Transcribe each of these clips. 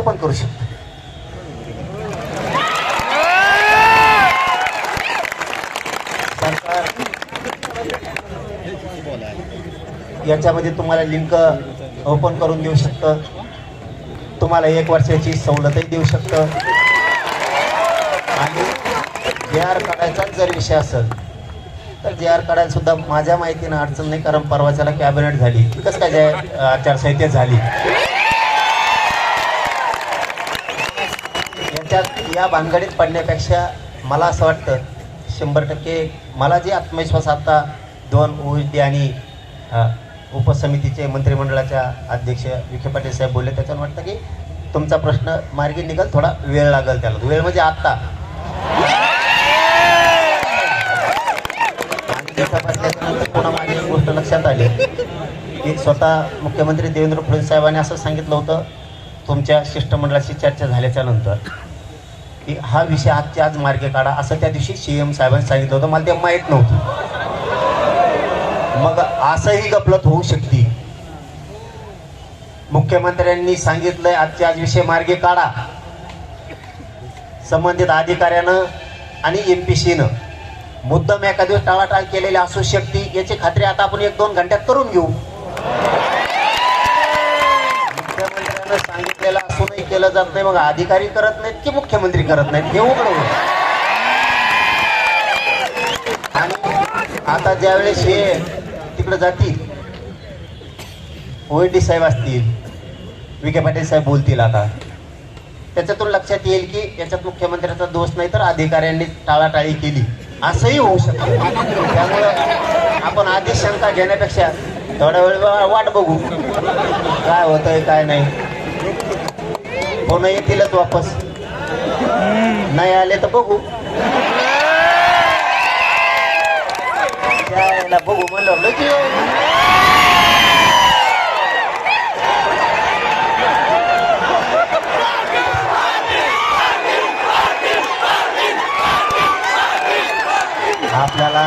व्यक्त पण करू शकतो. सरकार याच्यामध्ये तुम्हाला लिंक ओपन करून देऊ शकतं, तुम्हाला 1 वर्षाची सवलतही देऊ शकतं. आणि JR काढायचाच जर विषय असेल तर JR काढायला सुद्धा माझ्या माहितीनं अडचण नाही, कारण परवाच्याला कॅबिनेट झाली, कसं काय आचारसंहिता झाली. याच्यात या भानगडीत पडण्यापेक्षा मला असं वाटतं 100% मला जे आत्मविश्वास आता 2 OED आणि उपसमितीचे मंत्रिमंडळाच्या अध्यक्ष विखे पाटील साहेब बोलले, त्याच्यानं वाटतं की तुमचा प्रश्न मार्गी निघेल, थोडा वेळ लागेल. त्याला वेळ म्हणजे आत्ता पुन्हा माझी एक गोष्ट लक्षात आली की स्वतः मुख्यमंत्री देवेंद्र फडणवीस साहेबांनी असं सांगितलं होतं तुमच्या शिष्टमंडळाशी चर्चा झाल्याच्या नंतर की हा विषय आजच्या आज मार्गे काढा, असं त्या दिवशी CM साहेबांनी सांगितलं होतं. मला ते माहीत नव्हतं. मग असंही गफलत होऊ शकते. मुख्यमंत्र्यांनी सांगितलंय आजच्या आज विषय मार्गे काढा, संबंधित अधिकाऱ्यानं आणि MPCनं मुद्दाम एका दिवस टाळाटाळ केलेली असू शकते, याची खात्री आता आपण 1-2 घंट्यात करून घेऊ. मुख्यमंत्र्यांना सांगितलेलं असूनही केलं जात नाही, मग अधिकारी करत नाहीत की मुख्यमंत्री करत नाहीत हे उघड होईल. आणि आता ज्यावेळेस हे तिकडे जातील, OED साहेब असतील, विखे पाटील साहेब बोलतील, आता त्याच्यातून लक्षात येईल की याच्यात मुख्यमंत्र्याचा दोष नाही तर अधिकाऱ्यांनी टाळाटाळी केली, असंही होऊ शकतं. त्यामुळं आपण आधीच शंका घेण्यापेक्षा थोडा वेळ वाट बघू काय होतंय काय नाही. फोन येतीलच वापस, नाही आले तर बघू, त्याला बघू म्हणलं लगेच आपल्याला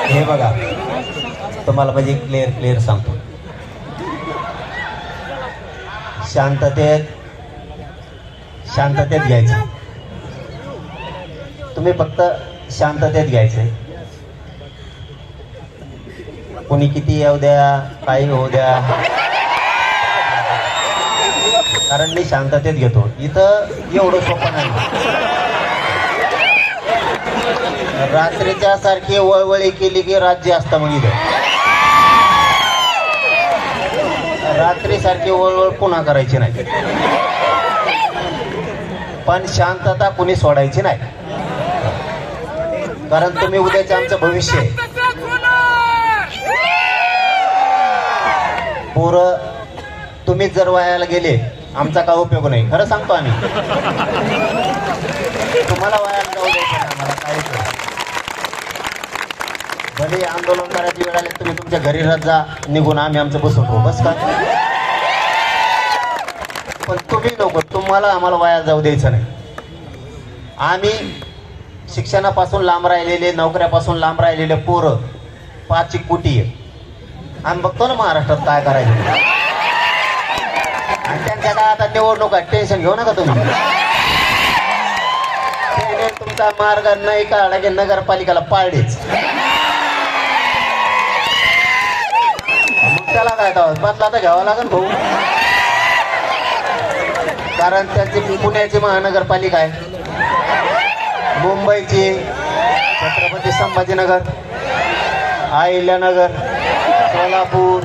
हे बघा, तुम्हाला म्हणजे क्लिअर सांगतो, शांततेत घ्यायचं. तुम्ही फक्त शांततेत घ्यायचंय. कोणी किती येऊ द्या, काही होऊ द्या, कारण मी शांततेत घेतो. इथं एवढं सोपं नाही. रात्रीच्या सारखी वळवळी केली की राज्य असतं. मग इथं रात्री सारखी वळवळ पुन्हा करायची नाही, पण शांतता कुणी सोडायची नाही, कारण तुम्ही उद्याचे आमचं भविष्य आहे. पोरं तुम्हीच जर वायाला गेले आमचा काय उपयोग नाही. खरं सांगतो आम्ही, तुम्हाला वायाला जाऊ द्यायचं नाही. आम्हाला काय भले आंदोलन करायची वेळ आली तुम्ही तुमच्या घरी राहत जा निघून, आम्ही आमचं बसवतो बस का. पण तुम्ही नको, तुम्हाला आम्हाला वाया जाऊ द्यायचं नाही. आम्ही शिक्षणापासून लांब राहिलेले, नोकऱ्यापासून लांब राहिलेले पोरं 5 कोटी आहे. आम्ही बघतो ना महाराष्ट्रात काय करायचं. आणि त्यांच्या काय आता निवडणूक टेन्शन घेऊ नका तुम्ही. तुमचा मार्ग नाही काढला की नगरपालिकेला पाळडेच. त्याला काय बदला तर घ्यावा लागेल भाऊ, कारण त्याची पुण्याची महानगरपालिका आहे, मुंबईची छत्रपती संभाजीनगर, अहिल्यानगर, सोलापूर,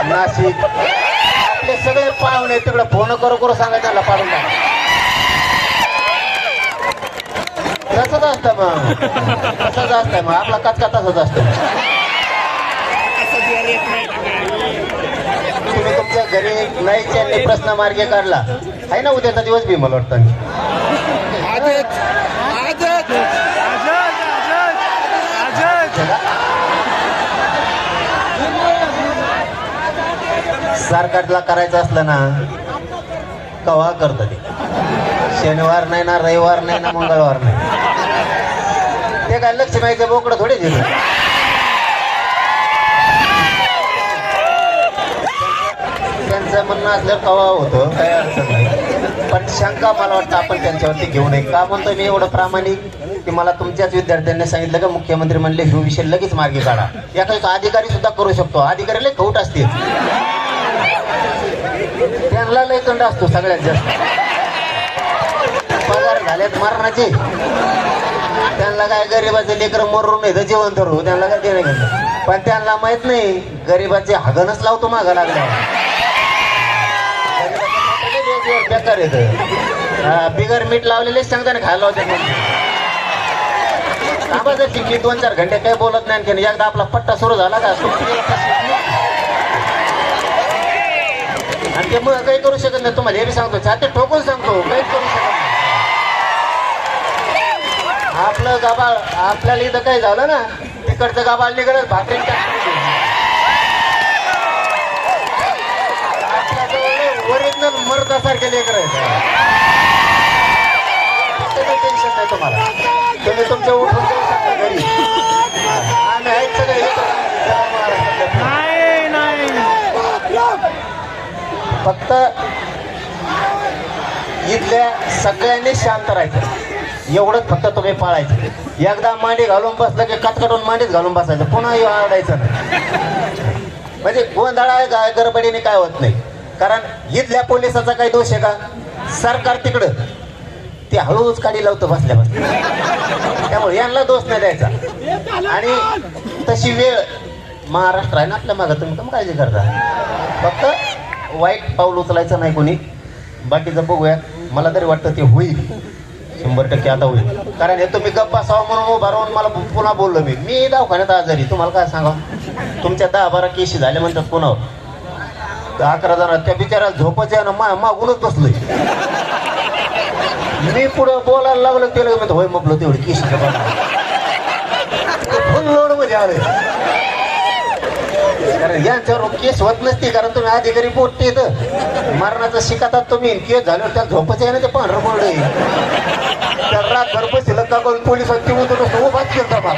नाशिक, आपले सगळे पाहुणे तिकडे फोन करू सांगा त्याला पाडून टाका. तसंच असतं मग, तसंच असतं मग आपला कचका तसंच असतं. तुम्ही तुमच्या घरी नाही प्रश्न मार्गे काढला आहे ना, उद्याचा दिवस बी मला वाटतं. सरकारला करायचं असलं ना कवा करतं ते. शनिवार नाही ना, रविवार नाही ना, मंगळवार नाही. ते काय लक्ष्मीचं बोकडं थोडे दिलं. त्यांचं म्हणणं असल्यावर कवा होतं, काय अडचण नाही. पण शंका मला वाटतं आपण त्यांच्यावरती घेऊ नये. का म्हणतो मी एवढं प्रामाणिक की मला तुमच्याच विद्यार्थ्यांनी सांगितलं का मुख्यमंत्री म्हणले हे विषय लगेच मार्गी काढा. एखादा अधिकारी सुद्धा करू शकतो. अधिकारी लय खौट असते, त्यांना लय दंड असतो सगळ्यात जास्त. पगार झाल्यात मरणाचे, त्यांना काय गरिबाचे लेकर मरून नाही तर जेवण धरू, त्यांना काय देणं घेणं. पण त्यांना माहित नाही गरिबाचे हगनच लावतो मागा लागल्या. बेकार येत बिगर मीठ लावलेले सांगताना खायला होते. थांबा जर मी 2-4 घंटे काही बोलत नाही. आणखी एकदा आपला पट्टा सुरू झाला का आणि ते मग काही करू शकत नाही. तुम्हाला हे बी सांगतो, छाती ठोकून सांगतो, काहीच करू शकत नाही. आपलं गाबाळ आपल्याला इथं काही झालं ना, तिकडचं गाबाळ निघत भाकरी ओरिजिनल मर्दासारखे लेकर टेन्शन नाही तुम्हाला. तुम्ही तुमच्या उठून जाऊ शकता घरी. आम्ही आहेत सगळे फक्त इथल्या सगळ्यांनी शांत राहायचं, एवढंच फक्त तुम्ही पाळायचं. एकदा मांडी घालून बसलं की कटकटून मांडीच घालून बसायचं, पुन्हा आडायचं. म्हणजे गोंधळा गडबडीने काय होत नाही. कारण इथल्या पोलिसाचा काही दोष आहे का? सरकार तिकडं ते हळूच काढी लावतं बसल्या बसल्या. त्यामुळे यांना दोष नाही द्यायचा. आणि तशी वेळ महाराष्ट्र आहे ना आपल्या मागं, तुम्ही कम काळजी करता. फक्त वाईट पाऊल उचलायचं नाही कोणी. बाकीचं बघूया. मला तरी वाटतं ते होईल 100% आता होईल. कारण हे तुम्ही गप्पा बसावं म्हणून उभा राहून मला पुन्हा बोललो. मी दवाखान्यात आजारी, तुम्हाला काय सांगा. तुमच्या 10-12 केशी झाले म्हणतात. पुन्हा 11 जण त्या बिचाराला झोपायच्या ना मागूनच बसलोय. मी पुढं बोलायला लागलो ते लगेच होय म्हटलं तेवढी केशी फुल लोड मध्ये आले. कारण यांच्यावर केस होत नसते, कारण तुम्ही अधिकारी पोटते येतं मरणाचं शिकतात तुम्ही. केस झाल्यावर त्या झोपायचं आहे ना, ते पांढरं पडलं त्या रातभर बसलं का करून पोलिसांची उतरून नसतो उभाच केला बा.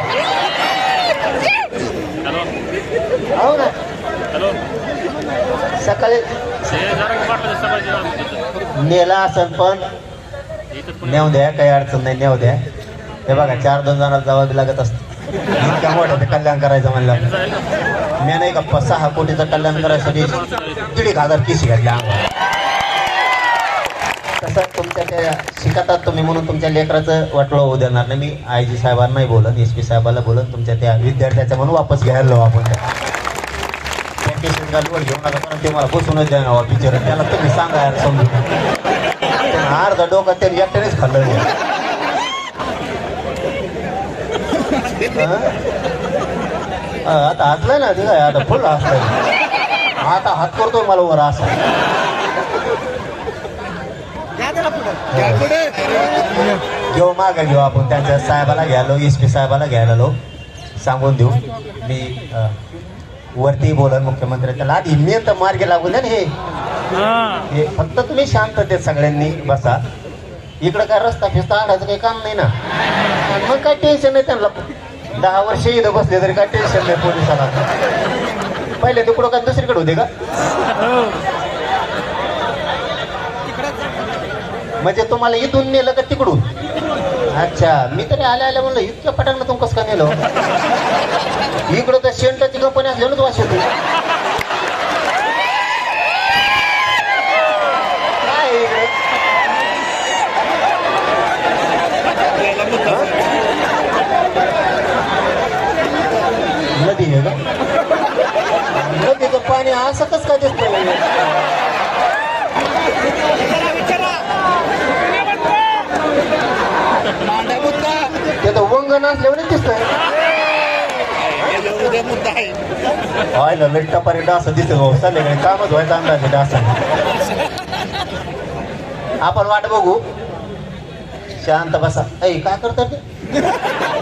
हो ना, सकाळी नेला असेल पण नेऊ द्या, काही अडचण नाही, नेऊ द्या. हे बघा 4-2 जणांना जबाबी लागत असतं. इतका मोठं ते कल्याण करायचं म्हणलं. मी नाही का 6 कोटीचं कल्याण करायसाठी 1,500 केसी घातल्या. तसं तुमच्या त्या शिकतात तुम्ही म्हणून तुमच्या लेकराचं वाटलं होऊ देणार नाही. मी IG साहेबांना नाही बोलत, SP साहेबाला बोलत. तुमच्या त्या विद्यार्थ्याच्या म्हणून वापस घ्यायला लावू आपण. लोड घेऊ नका, पण ते मला बसूनच द्या ना बिचार. त्याला तुम्ही सांगा यार समजून. अर्धा डोका त्यांनी एकट्यानेच खाल्लं. आता हसलाय ना, ठीक आहे, आता फुल हसलाय. आता हात करतोय मला वर असा. घेऊ मागे घेऊ आपण. त्यांच्या साहेबाला घ्यायलो, SP साहेबाला घ्यायला लो सांगून देऊ. मी वरती बोलन मुख्यमंत्री. त्याला आधी मी तर मार्गे लागू द्या ना. हे फक्त तुम्ही शांततेत सगळ्यांनी बसा. इकडं काय रस्ता फिस्ता आणायचं काही काम नाही ना. मग काय टेन्शन नाही त्यांना. 10 वर्ष इथं बसले तरी काय टेन्शन नाही पोलिसाला. पहिले तिकडं काय दुसरीकडे होते का? म्हणजे तुम्हाला इथून नेलं का तिकडून? अच्छा, मी तरी आल्या म्हणलं इतक्या पटांना तुम कसं का नेलं. इकडं तर शेंटाची कंपनी असल्यानंच वाश होती. काय इकडे नदी आहे का? नदीचं पाणी असं कसं काय दिसतं? ते तर वंगण असल्यावर दिसतंय. लट्टा पारी डास दिसत भाऊ. संध्याकाळी कामच व्हायचं अंदाज डासा. आपण वाट बघू. शांत बसा. ऐ काय करतात ते?